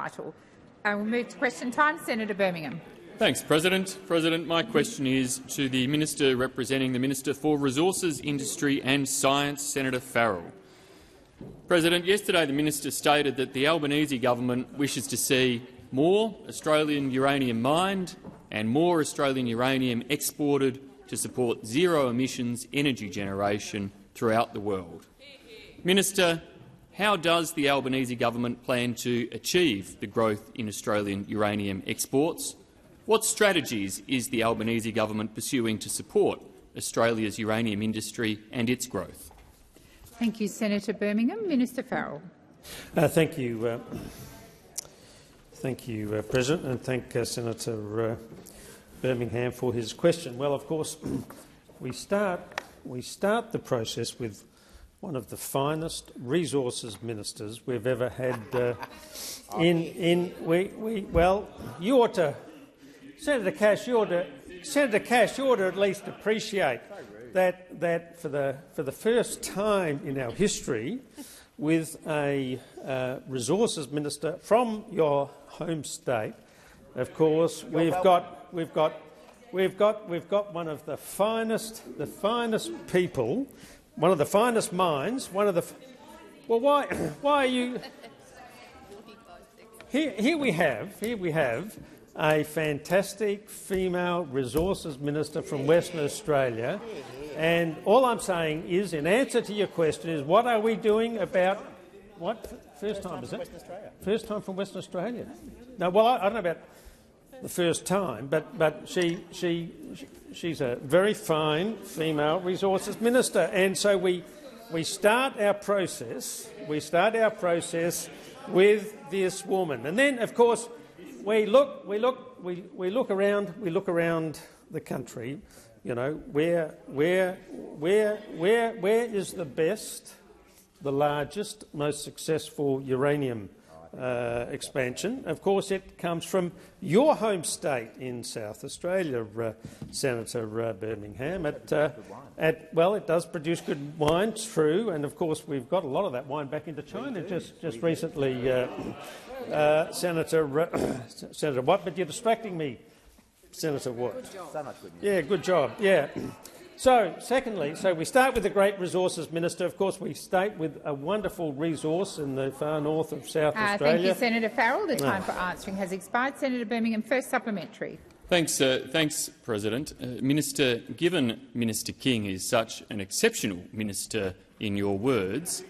Title. We'll move to question time. Senator Birmingham. Thanks, President. My question is to the Minister representing the Minister for Resources, Industry and Science, Senator Farrell. President, yesterday the Minister stated that the Albanese government wishes to see more Australian uranium mined and more Australian uranium exported to support zero-emissions energy generation throughout the world. Minister, how does the Albanese government plan to achieve the growth in Australian uranium exports? What strategies is the Albanese government pursuing to support Australia's uranium industry and its growth? Thank you, Senator Birmingham. Minister Farrell. Thank you, President, and thank Senator Birmingham for his question. Well, of course, we start the process with one of the finest resources ministers we've ever had. Well, you ought to, Senator Cash, you ought to at least appreciate that for the first time in our history, with a resources minister from your home state, of course, we've got one of the finest people. One of the finest minds, well, why are you? Here we have a fantastic female resources minister from Western Australia, and all I'm saying is, in answer to your question, is what are we doing about what first time is it? First time from Western Australia. No, well, I don't know about the first time, but she's a very fine female resources minister, and so we start our process. We start our process with this woman, and then of course we look around the country. You know, where is the best, the largest, most successful uranium expansion? Of course, it comes from your home state in South Australia, Senator Birmingham. Well, it does produce good wine, true, and of course we've got a lot of that wine back into China just recently, Senator Watt. But you're distracting me, Senator Watt. So much good news. Yeah, good job. Yeah. So, secondly, we start with the great resources minister. Of course, we start with a wonderful resource in the far north of South Australia. Thank you, Senator Farrell. The time for answering has expired. Senator Birmingham, first supplementary. Thanks, President. Minister, given Minister King is such an exceptional minister in your words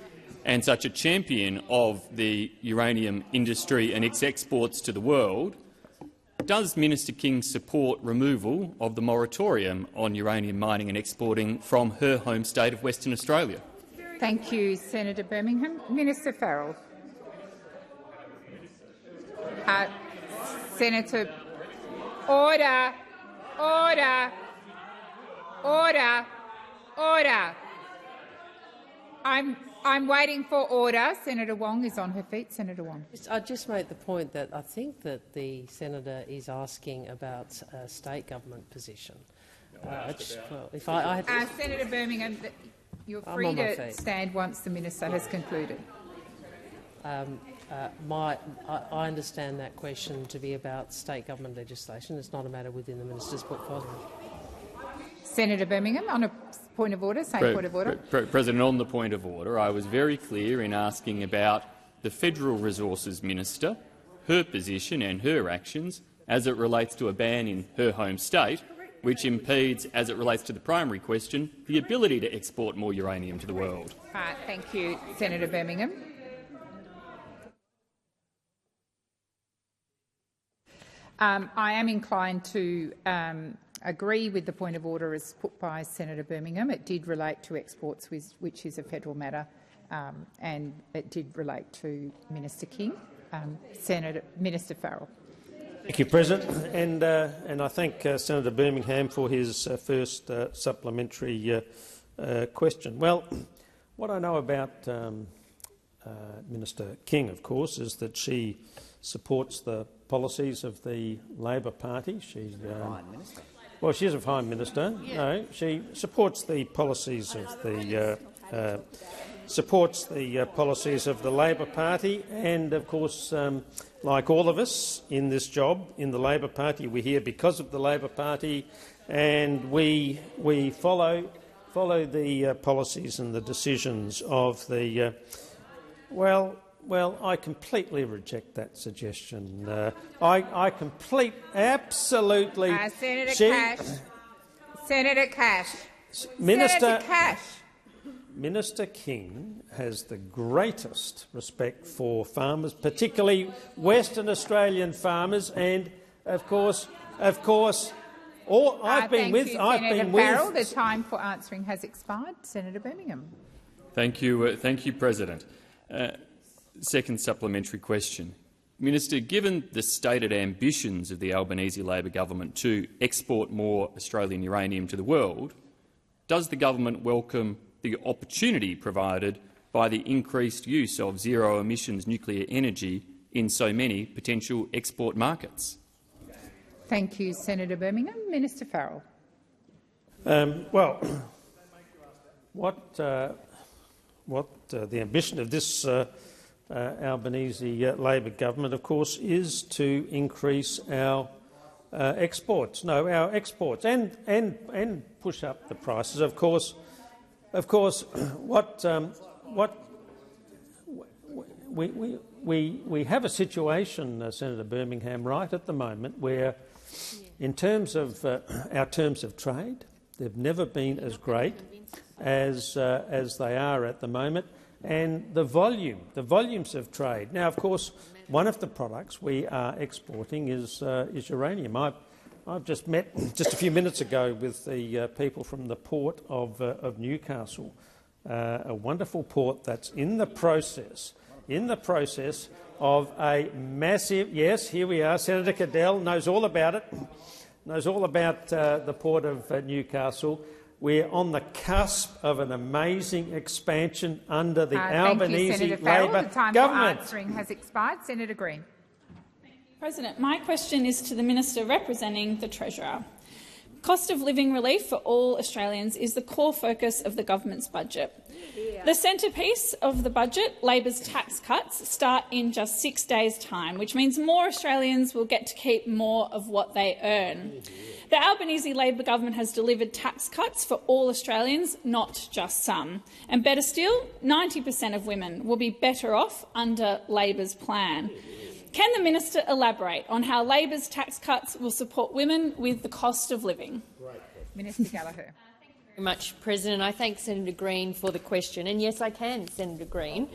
and such a champion of the uranium industry and its exports to the world, does Minister King support removal of the moratorium on uranium mining and exporting from her home state of Western Australia? Thank you, Senator Birmingham. Minister Farrell. Senator, order. I'm waiting for order. Senator Wong is on her feet. Senator Wong. I just made the point that I think that the senator is asking about a state government position. Senator Birmingham, you're free to stand once the minister has concluded. I understand that question to be about state government legislation. It's not a matter within the minister's portfolio. Senator Birmingham, on a point of order, point of order. President, on the point of order, I was very clear in asking about the Federal Resources Minister, her position and her actions as it relates to a ban in her home state, which impedes, as it relates to the primary question, the ability to export more uranium to the world. Thank you, Senator Birmingham. I am inclined to agree with the point of order as put by Senator Birmingham. It did relate to exports, which is a federal matter, and it did relate to Minister King. Minister Farrell. Thank you, President, and I thank Senator Birmingham for his first supplementary question. Well, what I know about Minister King, of course, is that she supports the policies of the Labor Party. She's well, she is a fine minister. Yeah. No, she supports the policies of the supports the policies of the Labor Party, and of course, like all of us in this job in the Labor Party, we're here because of the Labor Party, and we follow the policies and the decisions of the. Well, I completely reject that suggestion. Absolutely. Senator Cash. Senator Cash. Minister King has the greatest respect for farmers, particularly Western Australian farmers, and of course, I've been with. The time for answering has expired. Senator Birmingham. Thank you, President. Second supplementary question. Minister, given the stated ambitions of the Albanese Labor government to export more Australian uranium to the world, does the government welcome the opportunity provided by the increased use of zero-emissions nuclear energy in so many potential export markets? Thank you, Senator Birmingham. Minister Farrell. What the ambition of this Albanese Labor government, of course, is to increase our exports. No, our exports, and push up the prices. Of course, what we have a situation, Senator Birmingham, right at the moment where, in terms of our terms of trade, they've never been as great as they are at the moment, and the volumes of trade. Now, of course, one of the products we are exporting is uranium. I've just met just a few minutes ago with the people from the port of Newcastle, a wonderful port that's in the process of a massive. Yes, here we are. Senator Cadell knows all about it. Knows all about the port of Newcastle. We're on the cusp of an amazing expansion under the Albanese Labor the time government. For answering has expired. Senator Green. President, my question is to the Minister representing the Treasurer. Cost of living relief for all Australians is the core focus of the government's budget. The centrepiece of the budget, Labor's tax cuts, start in just 6 days' time, which means more Australians will get to keep more of what they earn. The Albanese Labor government has delivered tax cuts for all Australians, not just some. And better still, 90% of women will be better off under Labor's plan. Can the minister elaborate on how Labor's tax cuts will support women with the cost of living? Minister Gallagher. Thank you very much, President. I thank Senator Green for the question. And yes, I can, Senator Green,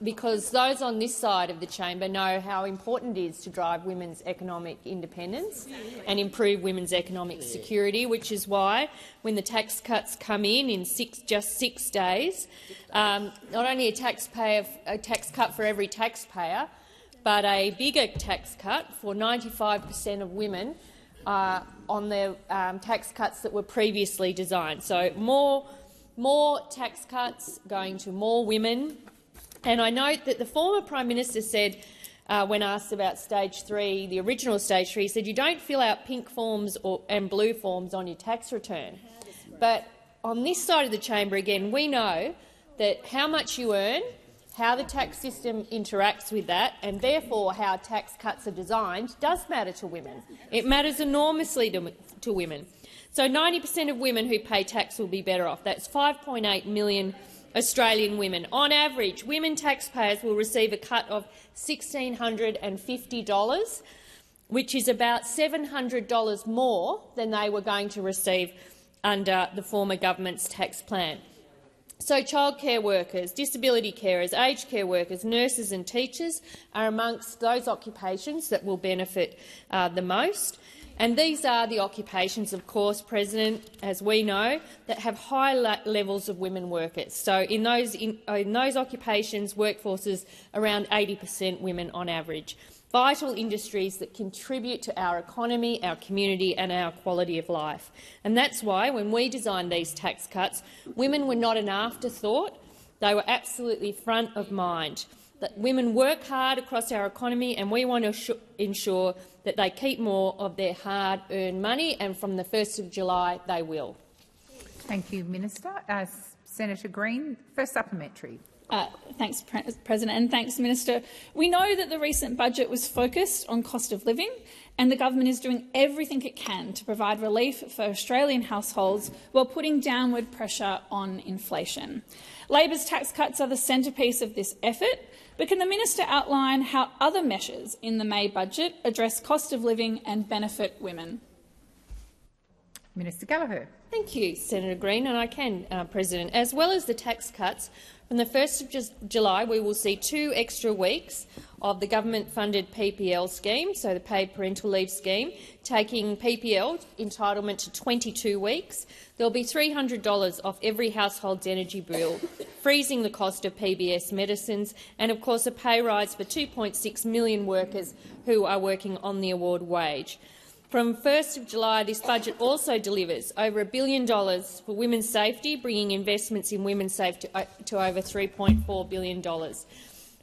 because those on this side of the chamber know how important it is to drive women's economic independence and improve women's economic security, which is why, when the tax cuts come in just 6 days, not only a tax cut for every taxpayer, but a bigger tax cut for 95% of women on the tax cuts that were previously designed. So more tax cuts going to more women. And I note that the former Prime Minister said, when asked about Stage 3, the original Stage 3, he said you don't fill out pink forms and blue forms on your tax return. But on this side of the chamber, again, we know that how much you earn, how the tax system interacts with that, and therefore how tax cuts are designed, does matter to women. It matters enormously to women. So 90% of women who pay tax will be better off. That's 5.8 million Australian women. On average, women taxpayers will receive a cut of $1,650, which is about $700 more than they were going to receive under the former government's tax plan. So childcare workers, disability carers, aged care workers, nurses and teachers are amongst those occupations that will benefit the most. And these are the occupations, of course, President, as we know, that have high levels of women workers. So in those occupations, workforce is around 80% women on average. Vital industries that contribute to our economy, our community and our quality of life. And that's why, when we designed these tax cuts, women were not an afterthought. They were absolutely front of mind. That women work hard across our economy, and we want to ensure that they keep more of their hard-earned money, and from the 1st of July they will. Thank you, Minister. Senator Green, first supplementary. Thanks, President, and thanks, Minister. We know that the recent budget was focused on cost of living, and the government is doing everything it can to provide relief for Australian households while putting downward pressure on inflation. Labor's tax cuts are the centrepiece of this effort, but can the minister outline how other measures in the May budget address cost of living and benefit women? Minister Gallagher. Thank you, Senator Green, and I can, President. As well as the tax cuts, from the 1st of July we will see 2 extra weeks of the government-funded PPL scheme, so the Paid Parental Leave scheme, taking PPL entitlement to 22 weeks. There will be $300 off every household's energy bill, freezing the cost of PBS medicines, and of course a pay rise for 2.6 million workers who are working on the award wage. From 1st of July, this budget also delivers over $1 billion for women's safety, bringing investments in women's safety to over $3.4 billion.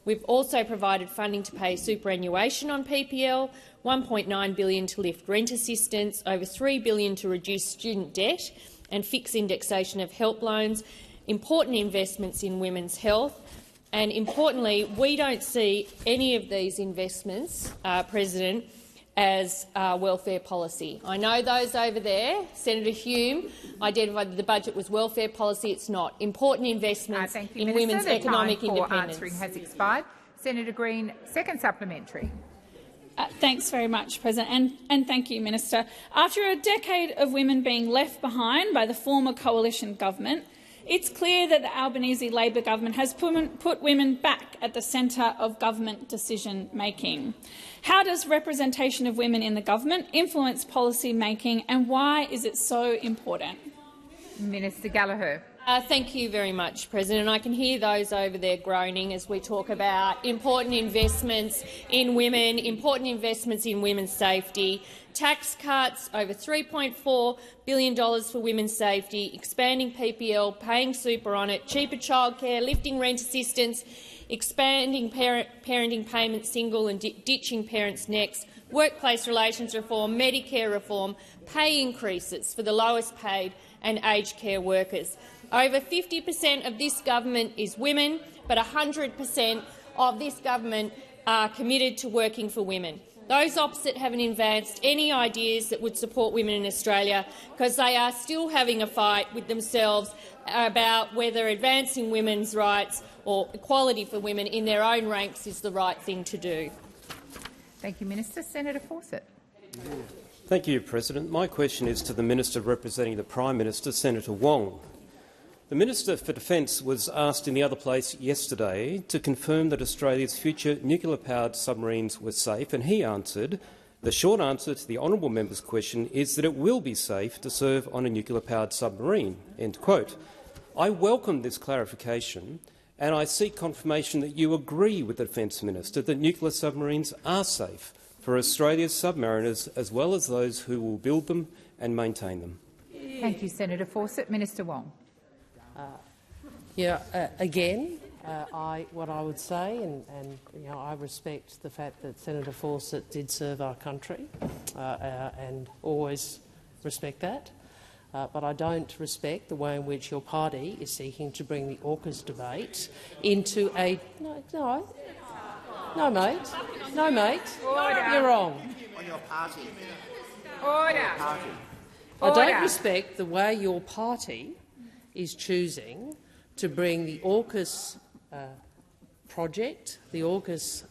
We've also provided funding to pay superannuation on PPL, $1.9 billion to lift rent assistance, over $3 billion to reduce student debt and fix indexation of help loans, important investments in women's health, and importantly, we don't see any of these investments, President, as welfare policy. I know those over there, Senator Hume, identified that the budget was welfare policy. It's not. Important investments in women's economic independence. Answering has expired. Senator Green, second supplementary. Thanks very much, President, and thank you, Minister. After a decade of women being left behind by the former coalition government, it's clear that the Albanese Labor government has put women back at the centre of government decision-making. How does representation of women in the government influence policy-making, and why is it so important? Minister Gallagher. Thank you very much, President. I can hear those over there groaning as we talk about important investments in women, important investments in women's safety, tax cuts, over $3.4 billion for women's safety, expanding PPL, paying super on it, cheaper childcare, lifting rent assistance, expanding parenting payments single and ditching parents next, workplace relations reform, Medicare reform, pay increases for the lowest paid and aged care workers. Over 50% of this government is women, but 100% of this government are committed to working for women. Those opposite haven't advanced any ideas that would support women in Australia because they are still having a fight with themselves about whether advancing women's rights or equality for women in their own ranks is the right thing to do. Thank you, Minister. Senator Fawcett. Thank you, President. My question is to the Minister representing the Prime Minister, Senator Wong. The Minister for Defence was asked in the other place yesterday to confirm that Australia's future nuclear-powered submarines were safe, and he answered, the short answer to the honourable member's question is that it will be safe to serve on a nuclear-powered submarine. End quote. I welcome this clarification, and I seek confirmation that you agree with the Defence Minister that nuclear submarines are safe for Australia's submariners as well as those who will build them and maintain them. Thank you, Senator Fawcett. Minister Wong. What I would say, and I respect the fact that Senator Fawcett did serve our country, and always respect that. But I don't respect the way in which your party is seeking to bring the AUKUS debate into a no, mate. Order. You're wrong. On your party. Order. I don't respect the way your party is choosing to bring the AUKUS project, the AUKUS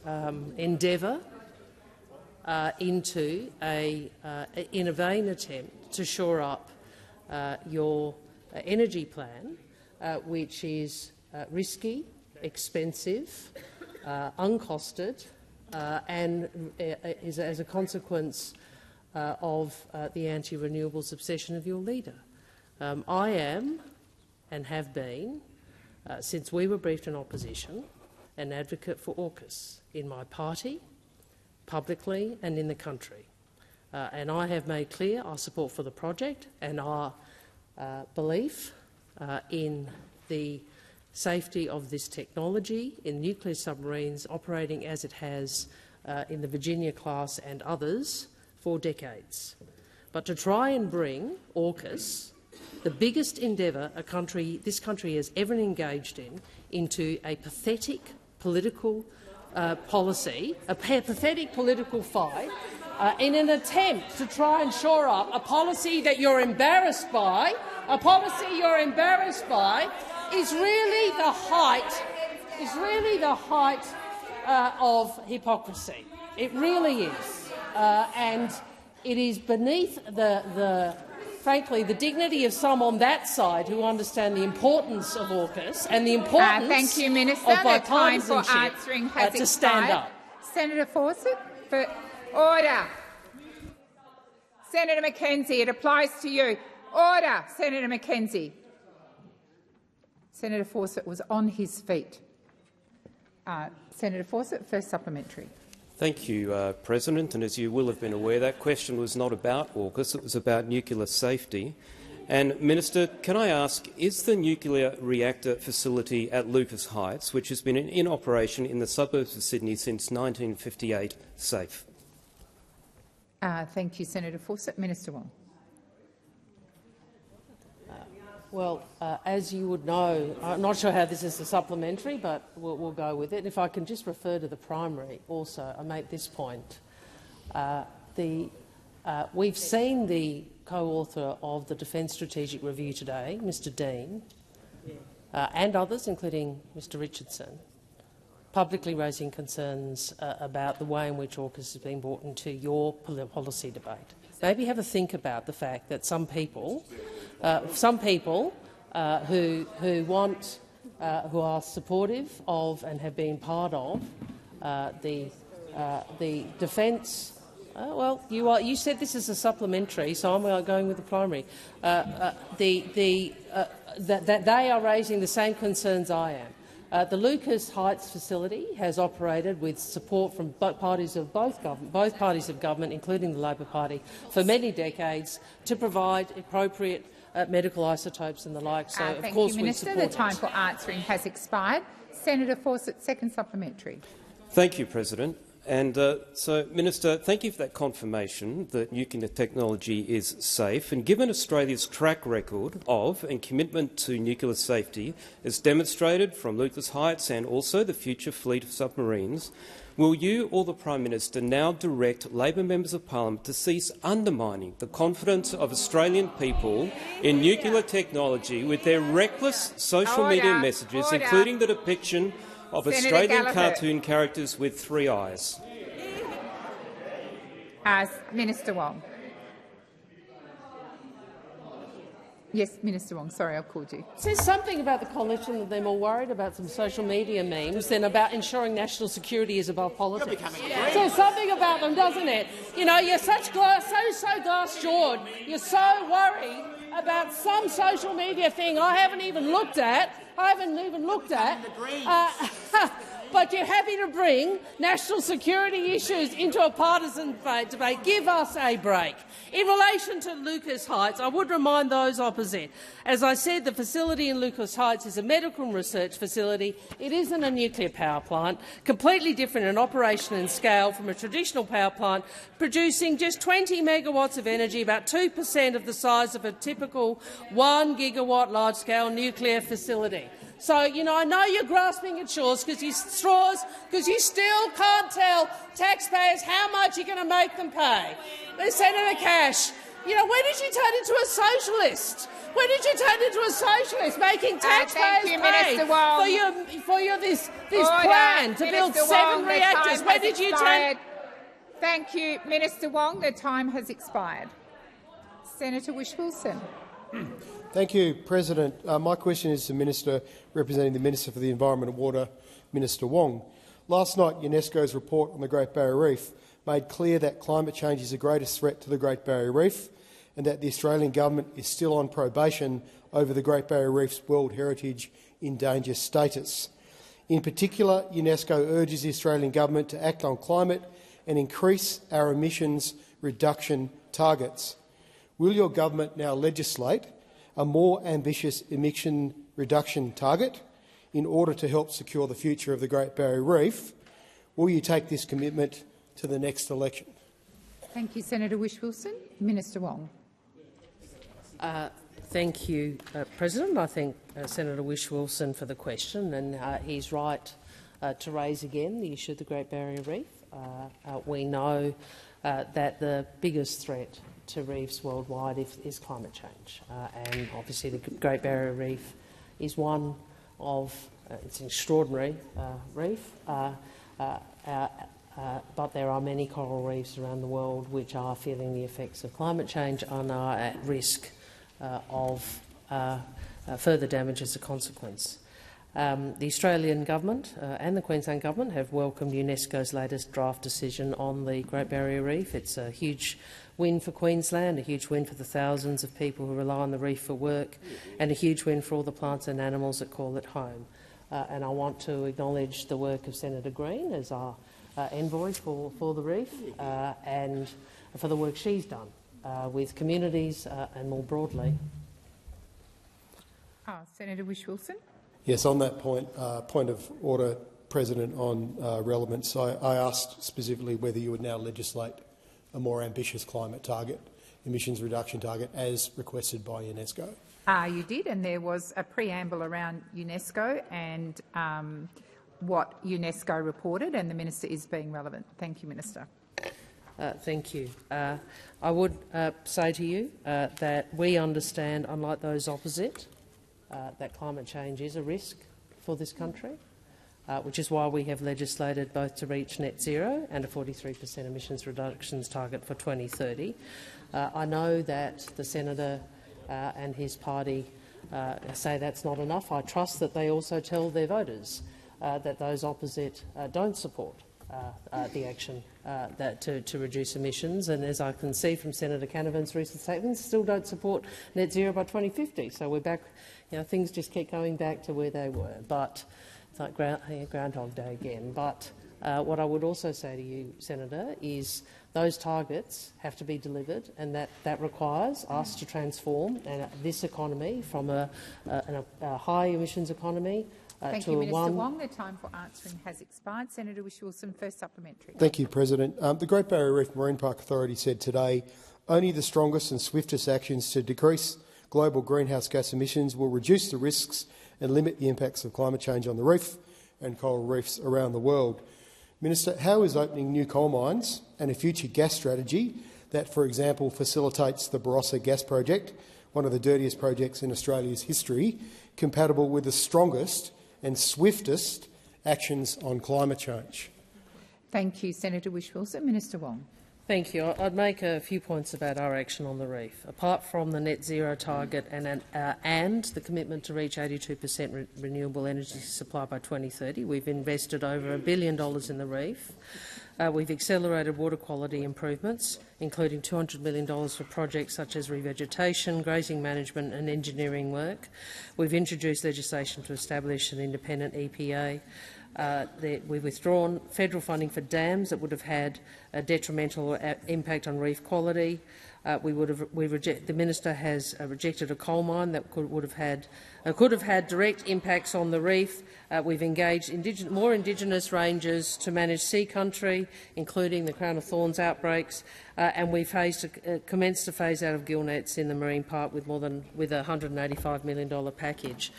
endeavour, in a vain attempt to shore up your energy plan, which is risky, expensive, uncosted, and is as a consequence of the anti-renewables obsession of your leader. I am, and have been, since we were briefed in opposition, an advocate for AUKUS in my party, publicly and in the country. And I have made clear our support for the project and our belief in the safety of this technology in nuclear submarines operating as it has in the Virginia class and others for decades. But to try and bring AUKUS the biggest endeavour this country has ever engaged in, into a pathetic political policy, a pathetic political fight, in an attempt to try and shore up a policy that you're embarrassed by, is really the height of hypocrisy. It really is, and it is beneath frankly, the dignity of some on that side who understand the importance of AUKUS and the importance thank you, Minister. of bipartisanship the time for answering has to stand expired. up. Senator Fawcett, for order. Senator McKenzie, it applies to you. Order, Senator McKenzie. Senator Fawcett was on his feet. Senator Fawcett, first supplementary. Thank you, President. And as you will have been aware, that question was not about AUKUS, it was about nuclear safety. And, Minister, can I ask, is the nuclear reactor facility at Lucas Heights, which has been in operation in the suburbs of Sydney since 1958, safe? Thank you, Senator Fawcett. Minister Wong. Well, as you would know, I'm not sure how this is a supplementary, but we'll go with it. If I can just refer to the primary also, I make this point. We've seen the co-author of the Defence Strategic Review today, Mr Dean, and others, including Mr Richardson, publicly raising concerns about the way in which AUKUS has been brought into your policy debate. Maybe have a think about the fact that some people who are supportive of and have been part of the defence. Well, you said this is a supplementary, so I'm going with the primary. That they are raising the same concerns I am. The Lucas Heights facility has operated with support from both parties of government, including the Labor Party, for many decades to provide appropriate medical isotopes and the like. So, of course, we support it. The time for answering has expired. Senator Fawcett, second supplementary. Thank you, President. And so, Minister, thank you for that confirmation that nuclear technology is safe. And given Australia's track record of and commitment to nuclear safety, as demonstrated from Lucas Heights and also the future fleet of submarines, will you or the Prime Minister now direct Labor members of Parliament to cease undermining the confidence of Australian people in nuclear technology with their reckless social media messages, including the depiction of Australian cartoon characters with 3 eyes? Minister Wong. Yes, Minister Wong. Sorry, I called you. It says something about the coalition that they're more worried about some social media memes than about ensuring national security is above politics. It says something about them, doesn't it? You know, you're so glass-jawed. You're so worried about some social media thing I haven't even looked at. But you're happy to bring national security issues into a partisan debate. Give us a break. In relation to Lucas Heights, I would remind those opposite. As I said, the facility in Lucas Heights is a medical and research facility. It isn't a nuclear power plant, completely different in operation and scale from a traditional power plant, producing just 20 megawatts of energy, about 2% of the size of a typical 1 gigawatt large-scale nuclear facility. So, you know, I know you're grasping at straws because you still can't tell taxpayers how much you're going to make them pay. Senator Cash, you know, when did you turn into a socialist? When did you turn into a socialist, making taxpayers pay for this plan to build 7 reactors? When did you turn? Thank you, Minister Wong. The time has expired. Senator Whish-Wilson. Thank you, President. My question is to the Minister representing the Minister for the Environment and Water, Minister Wong. Last night, UNESCO's report on the Great Barrier Reef made clear that climate change is the greatest threat to the Great Barrier Reef and that the Australian government is still on probation over the Great Barrier Reef's World Heritage in danger status. In particular, UNESCO urges the Australian government to act on climate and increase our emissions reduction targets. Will your government now legislate a more ambitious emission reduction target in order to help secure the future of the Great Barrier Reef? Will you take this commitment to the next election? Thank you, Senator Whish-Wilson. Minister Wong. Thank you, President. I thank Senator Whish-Wilson for the question, and he's right to raise again the issue of the Great Barrier Reef. We know that the biggest threat to reefs worldwide is climate change, and obviously the Great Barrier Reef is one of it's an extraordinary reef, but there are many coral reefs around the world which are feeling the effects of climate change and are at risk of further damage as a consequence. The Australian Government and the Queensland Government have welcomed UNESCO's latest draft decision on the Great Barrier Reef. It's a huge win for Queensland, a huge win for the thousands of people who rely on the reef for work, and a huge win for all the plants and animals that call it home. And I want to acknowledge the work of Senator Green as our envoy for the reef and for the work she's done with communities and more broadly. Senator Whish-Wilson. Yes, on that point of order, President, on relevance, I asked specifically whether you would now legislate a more ambitious climate target, emissions reduction target, as requested by UNESCO. You did, and there was a preamble around UNESCO and what UNESCO reported, and the Minister is being relevant. Thank you, Minister. Thank you. I would say to you that we understand, unlike those opposite, that climate change is a risk for this country, which is why we have legislated both to reach net zero and a 43% emissions reductions target for 2030. I know that the Senator and his party say that's not enough. I trust that they also tell their voters that those opposite don't support the action to reduce emissions, and as I can see from Senator Canavan's recent statements, still don't support net zero by 2050. So we're back. Things just keep going back to where they were. But it's like Groundhog Day again. But what I would also say to you, Senator, is those targets have to be delivered, and that requires us to transform this economy from a high emissions economy Thank you, Minister Wong. The time for answering has expired. Senator Whish-Wilson, first supplementary. Thank you, President. The Great Barrier Reef Marine Park Authority said today only the strongest and swiftest actions to decrease global greenhouse gas emissions will reduce the risks and limit the impacts of climate change on the reef and coral reefs around the world. Minister, how is opening new coal mines and a future gas strategy that, for example, facilitates the Barossa gas project, one of the dirtiest projects in Australia's history, compatible with the strongest and swiftest actions on climate change? Thank you, Senator Whish-Wilson. Minister Wong. Thank you. I'd make a few points about our action on the reef. Apart from the net zero target and the commitment to reach 82% renewable energy supply by 2030, we've invested over $1 billion in the reef. We've accelerated water quality improvements, including $200 million for projects such as revegetation, grazing management and engineering work. We've introduced legislation to establish an independent EPA. We've withdrawn federal funding for dams that would have had a detrimental impact on reef quality. The minister has rejected a coal mine that could have had direct impacts on the reef. We've engaged more Indigenous rangers to manage sea country, including the Crown of Thorns outbreaks, and we've commenced to phase out of gill nets in the marine park with a $185 million package.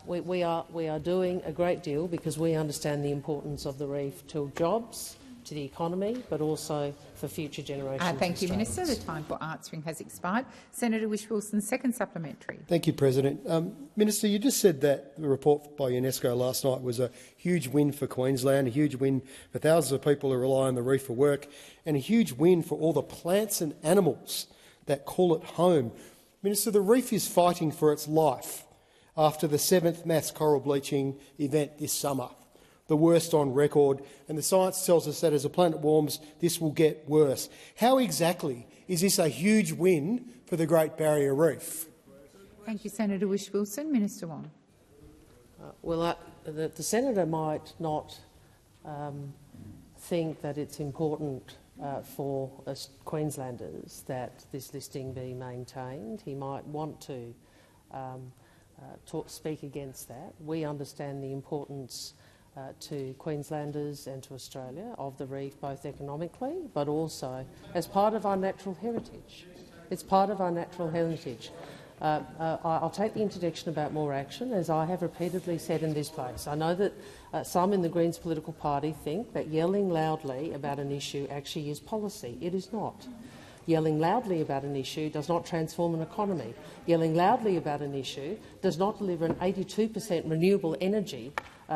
We are doing a great deal because we understand the importance of the reef to jobs, to the economy, but also for future generations. Thank you, Minister. The time for answering has expired. Senator Whish-Wilson, second supplementary. Thank you, President. Minister, you just said that the report by UNESCO last night was a huge win for Queensland, a huge win for thousands of people who rely on the reef for work, and a huge win for all the plants and animals that call it home. Minister, the reef is fighting for its life after the 7th mass coral bleaching event this summer, the worst on record, and the science tells us that as the planet warms, this will get worse. How exactly is this a huge win for the Great Barrier Reef? Thank you, Senator Whish-Wilson. Minister Wong. The Senator might not think that it's important for us Queenslanders that this listing be maintained. He might want to speak against that. We understand the importance to Queenslanders and to Australia of the reef, both economically but also as part of our natural heritage. It's part of our natural heritage. I'll take the interjection about more action, as I have repeatedly said in this place. I know that some in the Greens political party think that yelling loudly about an issue actually is policy. It is not. Yelling loudly about an issue does not transform an economy. Yelling loudly about an issue does not deliver an 82% renewable energy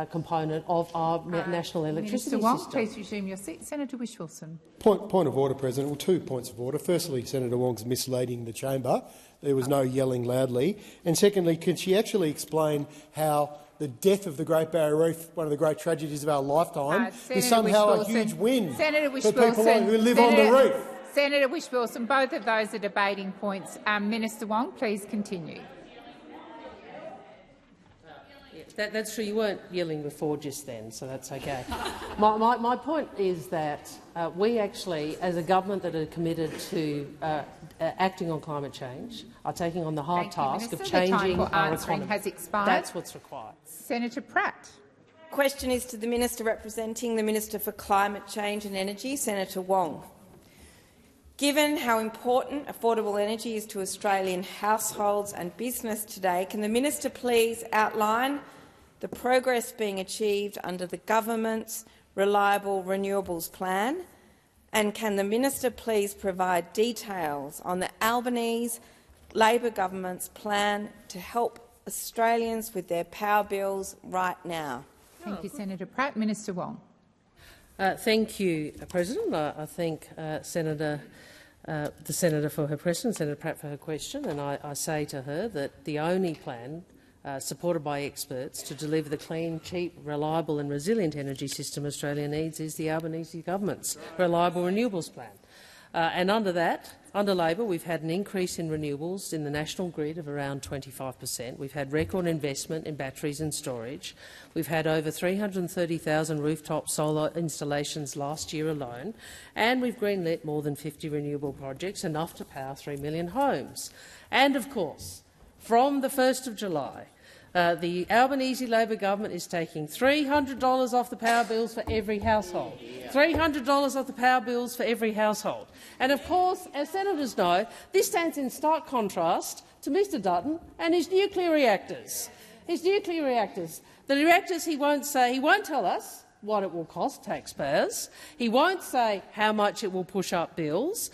component of our national electricity Minister Wong, system. please resume your seat. Senator Whish-Wilson. Point of order, President. Well, 2 points of order. Firstly, Senator Wong's misleading the chamber. There was no yelling loudly. And secondly, can she actually explain how the death of the Great Barrier Reef, one of the great tragedies of our lifetime, is somehow a huge win for people who live on the reef? Senator Whish-Wilson, both of those are debating points. Minister Wong, please continue. That's true. You weren't yelling before just then, so that's okay. my point is that we actually, as a government that are committed to acting on climate change, are taking on the hard task of changing our economy. Has expired. That's what's required. Senator Pratt. Question is to the Minister representing the Minister for Climate Change and Energy, Senator Wong. Given how important affordable energy is to Australian households and business today, can the Minister please outline the progress being achieved under the government's Reliable Renewables Plan? And can the Minister please provide details on the Albanese Labor government's plan to help Australians with their power bills right now? Thank you, Senator Pratt. Minister Wong. Thank you, President. I thank the Senator for her question, Senator Pratt for her question, and I say to her that the only plan supported by experts to deliver the clean, cheap, reliable and resilient energy system Australia needs is the Albanese government's Reliable Renewables Plan. And under Labor, we've had an increase in renewables in the national grid of around 25%. We've had record investment in batteries and storage. We've had over 330,000 rooftop solar installations last year alone, and we've greenlit more than 50 renewable projects, enough to power 3 million homes. And, of course, from the 1st of July, the Albanese Labor government is taking $300 off the power bills for every household. $300 off the power bills for every household. And of course, as senators know, this stands in stark contrast to Mr Dutton and his nuclear reactors. The reactors he won't tell us what it will cost taxpayers. He won't say how much it will push up bills.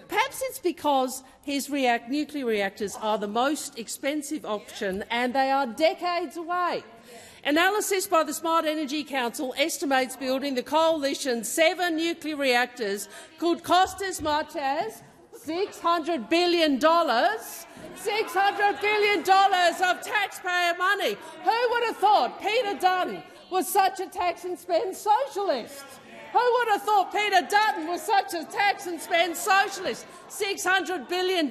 Perhaps it's because his nuclear reactors are the most expensive option and they are decades away. Analysis by the Smart Energy Council estimates building the coalition's 7 nuclear reactors could cost as much as $600 billion. $600 billion of taxpayer money. Who would have thought Peter Dutton was such a tax and spend socialist? Who would have thought Peter Dutton was such a tax and spend socialist? $600 billion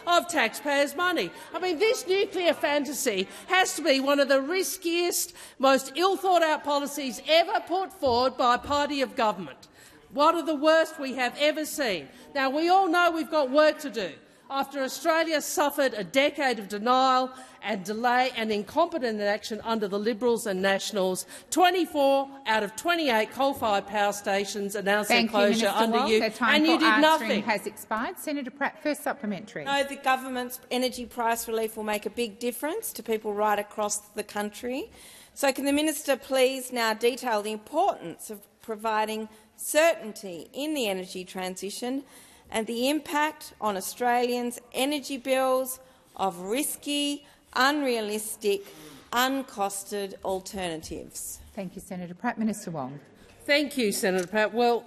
of taxpayers' money. I mean, this nuclear fantasy has to be one of the riskiest, most ill-thought-out policies ever put forward by a party of government. One of the worst we have ever seen. Now, we all know we've got work to do. After Australia suffered a decade of denial and delay and incompetent inaction under the Liberals and Nationals, 24 out of 28 coal-fired power stations announced their closure under you, and you did nothing. Has expired. Senator Pratt, first supplementary. No, the government's energy price relief will make a big difference to people right across the country. So can the minister please now detail the importance of providing certainty in the energy transition and the impact on Australians' energy bills of risky, unrealistic, uncosted alternatives? Thank you, Senator Pratt. Minister Wong. Thank you, Senator Pratt. Well,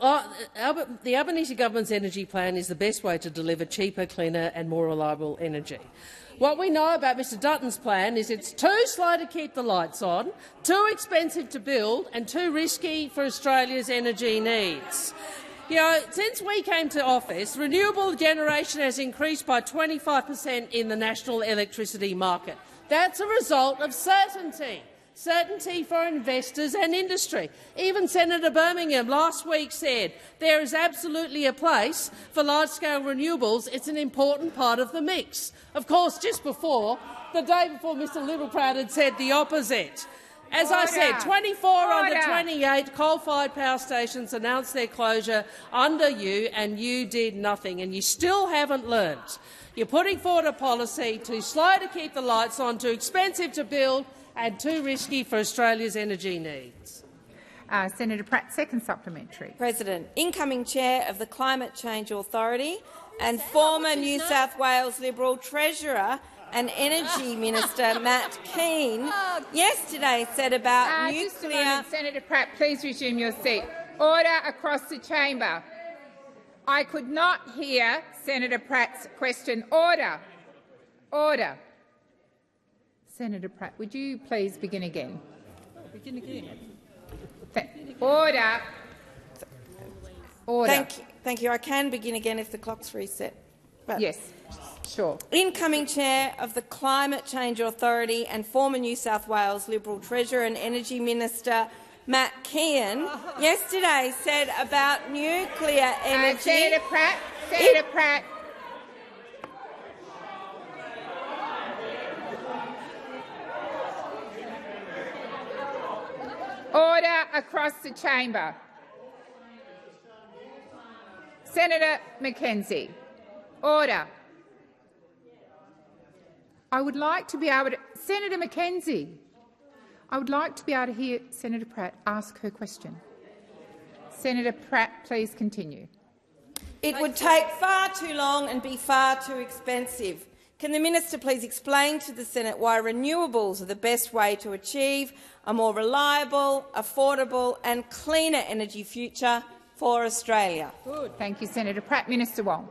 the Albanese government's energy plan is the best way to deliver cheaper, cleaner and more reliable energy. What we know about Mr Dutton's plan is it's too slow to keep the lights on, too expensive to build and too risky for Australia's energy needs. You know, since we came to office, renewable generation has increased by 25% in the national electricity market. That's a result of certainty. Certainty for investors and industry. Even Senator Birmingham last week said there is absolutely a place for large-scale renewables. It's an important part of the mix. Of course, just before, the day before, Mr Littleproud had said the opposite. As I said, 24 on the 28 coal-fired power stations announced their closure under you, and you did nothing, and you still haven't learnt. You're putting forward a policy too slow to keep the lights on, too expensive to build and too risky for Australia's energy needs. Senator Pratt, second supplementary. President, incoming chair of the Climate Change Authority and former New South Wales Liberal Treasurer and Energy Minister Matt Keane yesterday said about nuclear— Just a moment, Senator Pratt, please resume your seat. Order across the chamber. I could not hear Senator Pratt's question. Order. Order. Senator Pratt, would you please begin again? Begin again. Order. Order. Thank you. I can begin again if the clock's reset. But yes, sure. Incoming chair of the Climate Change Authority and former New South Wales Liberal Treasurer and Energy Minister Matt Keane yesterday said about nuclear energy— Senator Pratt. Senator Pratt. Order across the chamber. Senator Mackenzie. Order. I would like to be able to— Senator Mackenzie, I would like to be able to hear Senator Pratt ask her question. Senator Pratt, please continue. It would take far too long and be far too expensive. Can the minister please explain to the Senate why renewables are the best way to achieve a more reliable, affordable and cleaner energy future for Australia? Good. Thank you, Senator Pratt. Minister Wong.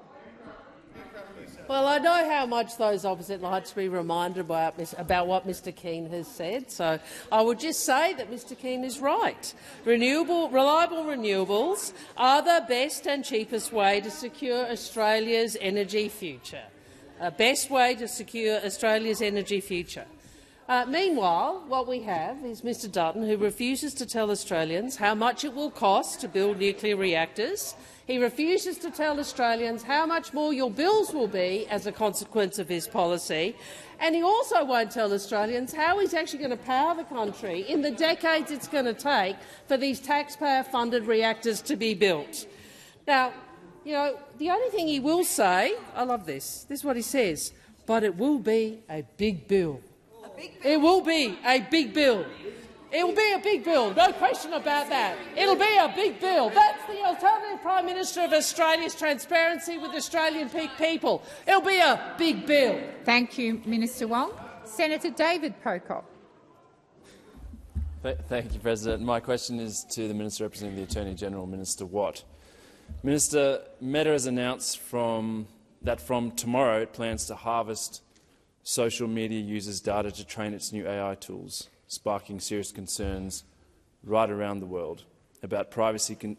Well, I know how much those opposite like to be reminded about what Mr Keane has said, so I would just say that Mr Keane is right. Reliable renewables are the best and cheapest way to secure Australia's energy future. Best way to secure Australia's energy future. Meanwhile, what we have is Mr Dutton, who refuses to tell Australians how much it will cost to build nuclear reactors. He refuses to tell Australians how much more your bills will be as a consequence of his policy. And he also won't tell Australians how he's actually going to power the country in the decades it's going to take for these taxpayer-funded reactors to be built. Now, you know, the only thing he will say— I love this. This is what he says. But it will be a big bill. It will be a big bill. It will be a big bill, no question about that. It'll be a big bill. That's the alternative Prime Minister of Australia's transparency with Australian people. It'll be a big bill. Thank you, Minister Wong. Senator David Pocock. Thank you, President. My question is to the Minister representing the Attorney-General, Minister Watt. Minister, Meta has announced that from tomorrow it plans to harvest social media users' data to train its new AI tools, sparking serious concerns right around the world about privacy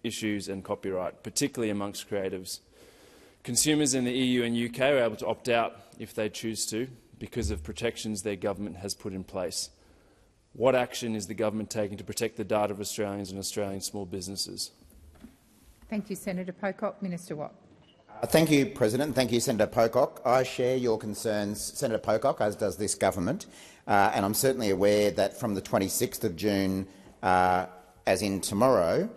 issues and copyright, particularly amongst creatives. Consumers in the EU and UK are able to opt out if they choose to because of protections their government has put in place. What action is the government taking to protect the data of Australians and Australian small businesses? Thank you, Senator Pocock. Minister Watt. Thank you, President. Thank you, Senator Pocock. I share your concerns, Senator Pocock, as does this government, and I'm certainly aware that from the 26th of June, as in tomorrow,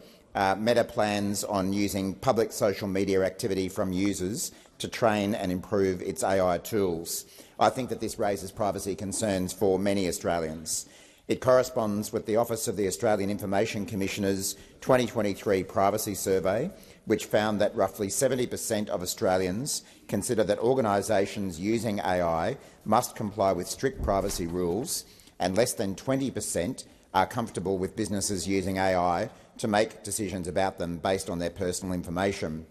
Meta plans on using public social media activity from users to train and improve its AI tools. I think that this raises privacy concerns for many Australians. It corresponds with the Office of the Australian Information Commissioner's 2023 Privacy Survey, which found that roughly 70% of Australians consider that organisations using AI must comply with strict privacy rules, and less than 20% are comfortable with businesses using AI to make decisions about them based on their personal information.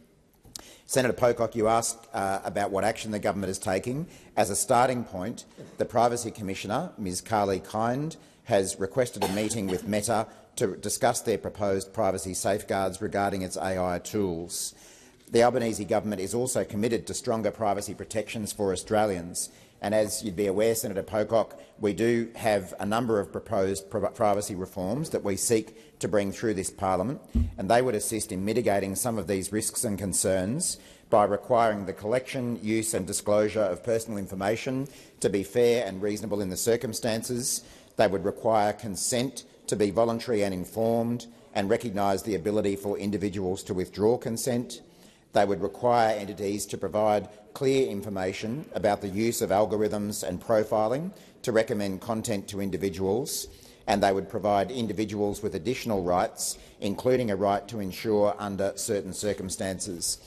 Senator Pocock, you asked about what action the government is taking. As a starting point, the Privacy Commissioner, Ms Carly Kind, has requested a meeting with Meta to discuss their proposed privacy safeguards regarding its AI tools. The Albanese government is also committed to stronger privacy protections for Australians. And as you'd be aware, Senator Pocock, we do have a number of proposed privacy reforms that we seek to bring through this parliament, and they would assist in mitigating some of these risks and concerns by requiring the collection, use and disclosure of personal information to be fair and reasonable in the circumstances, They would require consent to be voluntary and informed and recognise the ability for individuals to withdraw consent. They would require entities to provide clear information about the use of algorithms and profiling to recommend content to individuals, and they would provide individuals with additional rights, including a right to insure under certain circumstances.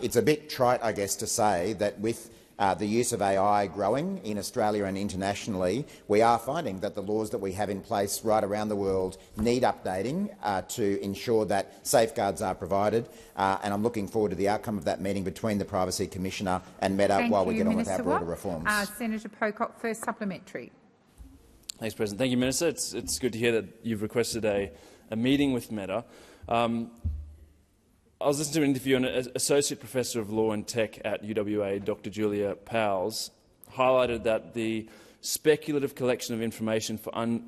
It's a bit trite, I guess, to say that with the use of AI growing in Australia and internationally, we are finding that the laws that we have in place right around the world need updating to ensure that safeguards are provided, and I'm looking forward to the outcome of that meeting between the Privacy Commissioner and Meta while we get on with our broader reforms. Senator Pocock, first supplementary. Thanks, President. Thank you, Minister. It's good to hear that you've requested a meeting with Meta. I was listening to an interview, and an Associate Professor of Law and Tech at UWA, Dr. Julia Powles, highlighted that the speculative collection of information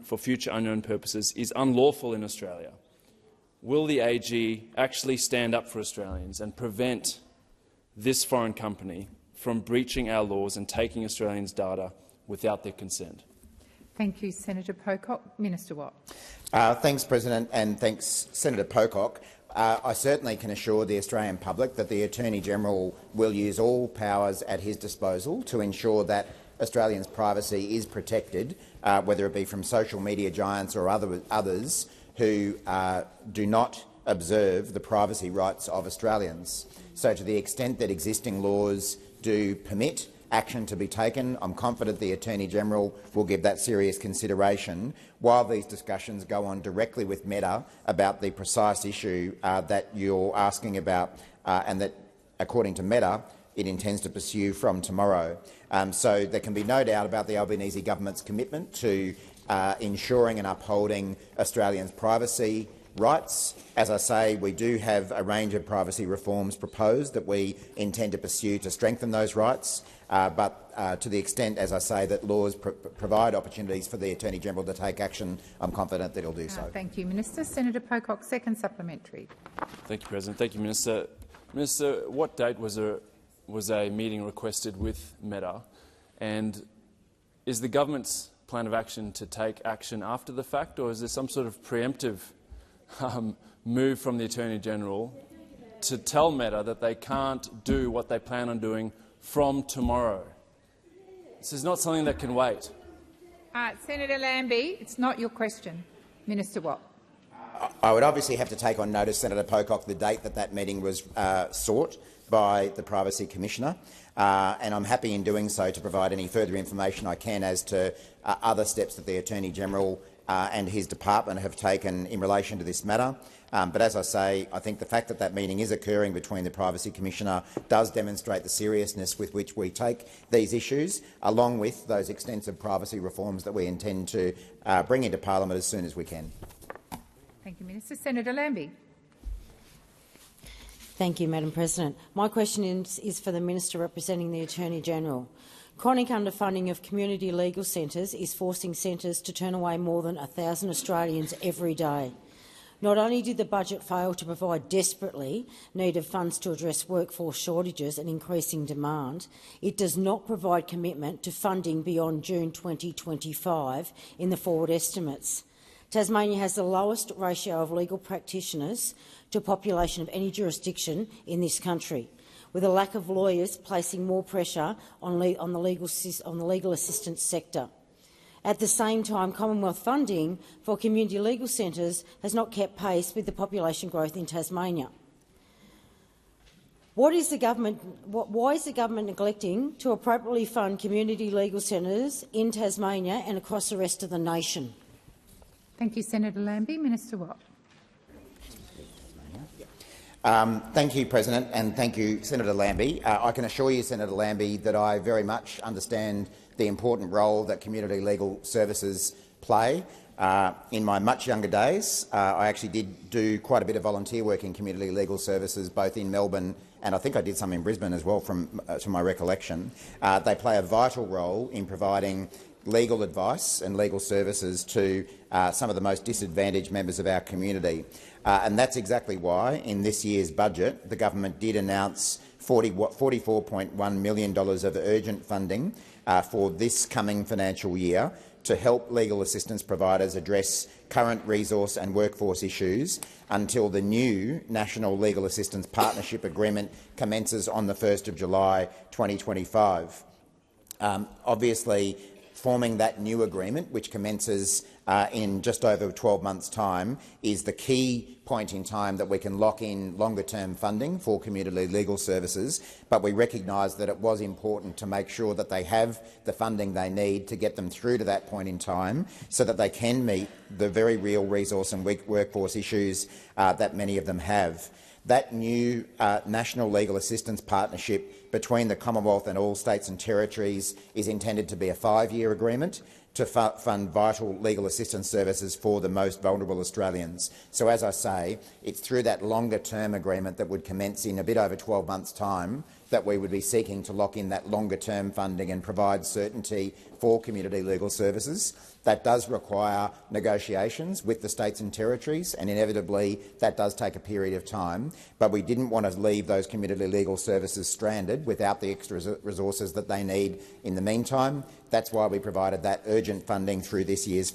for future unknown purposes is unlawful in Australia. Will the AG actually stand up for Australians and prevent this foreign company from breaching our laws and taking Australians' data without their consent? Thank you, Senator Pocock. Minister Watt. Thanks, President, and thanks, Senator Pocock. I certainly can assure the Australian public that the Attorney-General will use all powers at his disposal to ensure that Australians' privacy is protected, whether it be from social media giants or others who do not observe the privacy rights of Australians. So to the extent that existing laws do permit action to be taken, I'm confident the Attorney-General will give that serious consideration while these discussions go on directly with Meta about the precise issue that you're asking about and that, according to Meta, it intends to pursue from tomorrow. So there can be no doubt about the Albanese government's commitment to ensuring and upholding Australians' privacy rights. As I say, we do have a range of privacy reforms proposed that we intend to pursue to strengthen those rights, but to the extent, as I say, that laws provide opportunities for the Attorney-General to take action, I'm confident that he'll do so. Thank you, Minister. Senator Pocock, second supplementary. Thank you, President. Thank you, Minister. Minister, what date was a meeting requested with Meta, and is the government's plan of action to take action after the fact, or is there some sort of preemptive move from the Attorney-General to tell Meta that they can't do what they plan on doing from tomorrow? This is not something that can wait. Senator Lambie, it's not your question. Minister Watt. I would obviously have to take on notice, Senator Pocock, the date that meeting was sought by the Privacy Commissioner, and I'm happy in doing so to provide any further information I can as to other steps that the Attorney-General and his department have taken in relation to this matter. But as I say, I think the fact that meeting is occurring between the Privacy Commissioner does demonstrate the seriousness with which we take these issues, along with those extensive privacy reforms that we intend to bring into Parliament as soon as we can. Thank you, Minister. Senator Lambie. Thank you, Madam President. My question is for the Minister representing the Attorney-General. Chronic underfunding of community legal centres is forcing centres to turn away more than 1,000 Australians every day. Not only did the budget fail to provide desperately needed funds to address workforce shortages and increasing demand, it does not provide commitment to funding beyond June 2025 in the forward estimates. Tasmania has the lowest ratio of legal practitioners to population of any jurisdiction in this country, with a lack of lawyers placing more pressure on the legal assistance sector. At the same time, Commonwealth funding for community legal centres has not kept pace with the population growth in Tasmania. Why is the government neglecting to appropriately fund community legal centres in Tasmania and across the rest of the nation? Thank you, Senator Lambie. Minister Watt. Thank you, President, and thank you, Senator Lambie. I can assure you, Senator Lambie, that I very much understand the important role that community legal services play. In my much younger days, I actually did do quite a bit of volunteer work in community legal services, both in Melbourne and I think I did some in Brisbane as well, to my recollection. They play a vital role in providing legal advice and legal services to some of the most disadvantaged members of our community. And that's exactly why, in this year's budget, the government did announce $44.1 million of urgent funding for this coming financial year to help legal assistance providers address current resource and workforce issues until the new National Legal Assistance Partnership Agreement commences on the 1st of July 2025. Obviously, forming that new agreement, which commences in just over 12 months' time, is the key point in time that we can lock in longer-term funding for community legal services, but we recognise that it was important to make sure that they have the funding they need to get them through to that point in time so that they can meet the very real resource and workforce issues that many of them have. That new National Legal Assistance Partnership between the Commonwealth and all states and territories is intended to be a 5-year agreement to fund vital legal assistance services for the most vulnerable Australians. So, as I say, it's through that longer-term agreement that would commence in a bit over 12 months' time that we would be seeking to lock in that longer-term funding and provide certainty for community legal services. That does require negotiations with the states and territories, and inevitably that does take a period of time. But we didn't want to leave those community legal services stranded without the extra resources that they need in the meantime. That's why we provided that urgent funding through this year's